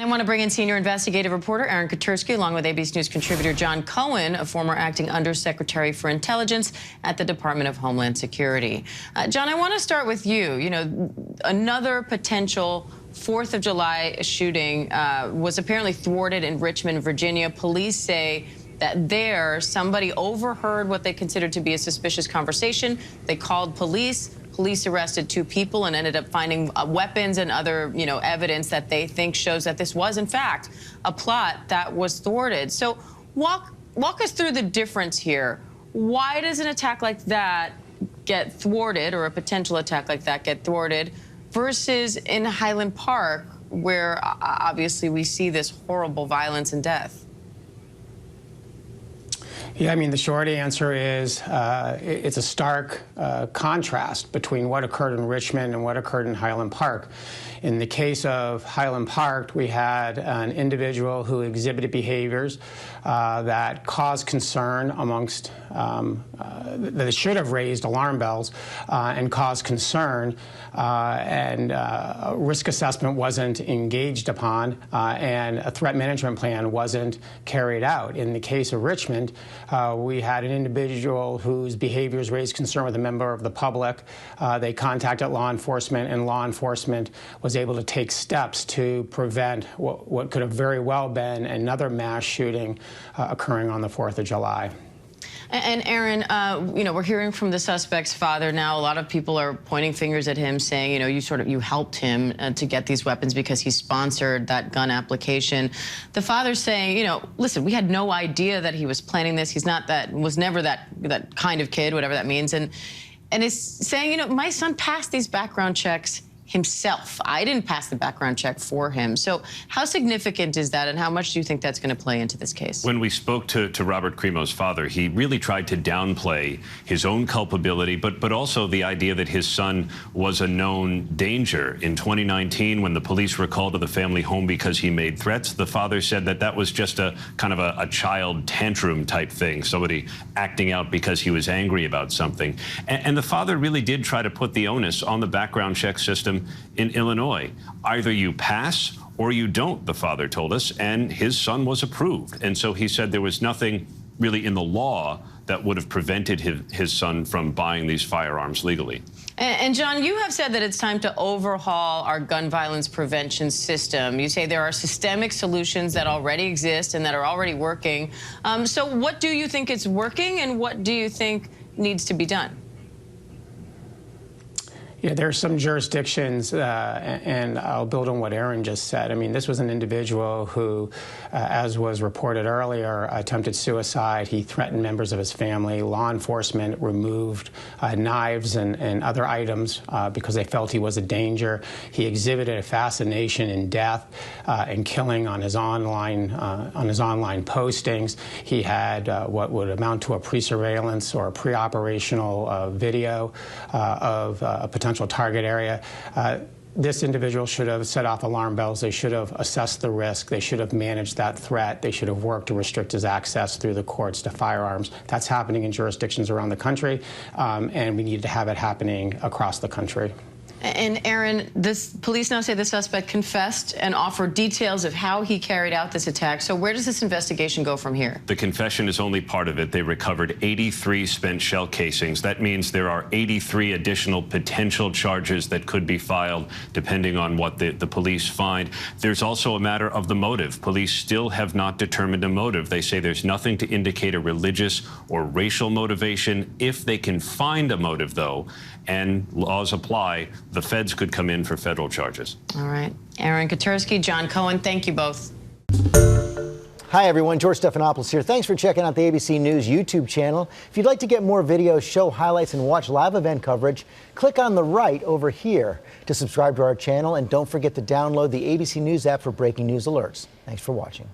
I want to bring in senior investigative reporter Aaron Katersky, along with ABC News contributor John Cohen, a former acting undersecretary for intelligence at the Department of Homeland Security. John, I want to start with you. You know, another potential 4th of July shooting was apparently thwarted in Richmond, Virginia. Police say that there, somebody overheard what they considered to be a suspicious conversation. They called police. Police arrested 2 people and ended up finding weapons and other, evidence that they think shows that this was, in fact, a plot that was thwarted. So walk us through the difference here. Why does an attack like that get thwarted, or a potential attack like that get thwarted, versus in Highland Park, where obviously we see this horrible violence and death? Yeah, I mean, the short answer is it's a stark contrast between what occurred in Richmond and what occurred in Highland Park. In the case of Highland Park, we had an individual who exhibited behaviors that caused concern amongst, that should have raised alarm bells and caused concern, and risk assessment wasn't engaged upon, and a threat management plan wasn't carried out. In the case of Richmond, we had an individual whose behaviors raised concern with a member of the public. They contacted law enforcement, and law enforcement was able to take steps to prevent what could have very well been another mass shooting occurring on the 4th of July. And Aaron, we're hearing from the suspect's father now. A lot of people are pointing fingers at him, saying, you helped him to get these weapons because he sponsored that gun application. The father's saying, listen, we had no idea that he was planning this. He's not was never that kind of kid, whatever that means. And is saying, my son passed these background checks himself. I didn't pass the background check for him. So how significant is that, and how much do you think that's going to play into this case? When we spoke to Robert Cremo's father, he really tried to downplay his own culpability, but also the idea that his son was a known danger. In 2019, when the police were called to the family home because he made threats, the father said that was just a kind of a child tantrum type thing, somebody acting out because he was angry about something. And the father really did try to put the onus on the background check system in Illinois. Either you pass or you don't, the father told us, and his son was approved. And so he said there was nothing really in the law that would have prevented his son from buying these firearms legally. And John, you have said that it's time to overhaul our gun violence prevention system. You say there are systemic solutions that already exist and that are already working. So what do you think is working, and what do you think needs to be done? Yeah, there are some jurisdictions, and I'll build on what Aaron just said. I mean, this was an individual who, as was reported earlier, attempted suicide. He threatened members of his family. Law enforcement removed knives and other items because they felt he was a danger. He exhibited a fascination in death and killing on his online postings. He had what would amount to a pre-surveillance or a pre-operational video of a potential target area. This individual should have set off alarm bells. They should have assessed the risk. They should have managed that threat. They should have worked to restrict his access through the courts to firearms. That's happening in jurisdictions around the country, and we need to have it happening across the country. And Aaron, police now say the suspect confessed and offered details of how he carried out this attack. So where does this investigation go from here? The confession is only part of it. They recovered 83 spent shell casings. That means there are 83 additional potential charges that could be filed depending on what the police find. There's also a matter of the motive. Police still have not determined a motive. They say there's nothing to indicate a religious or racial motivation. If they can find a motive, though, and laws apply, the feds could come in for federal charges. All right. Aaron Katersky, John Cohen, thank you both. Hi, everyone. George Stephanopoulos here. Thanks for checking out the ABC News YouTube channel. If you'd like to get more videos, show highlights, and watch live event coverage, click on the right over here to subscribe to our channel. And don't forget to download the ABC News app for breaking news alerts. Thanks for watching.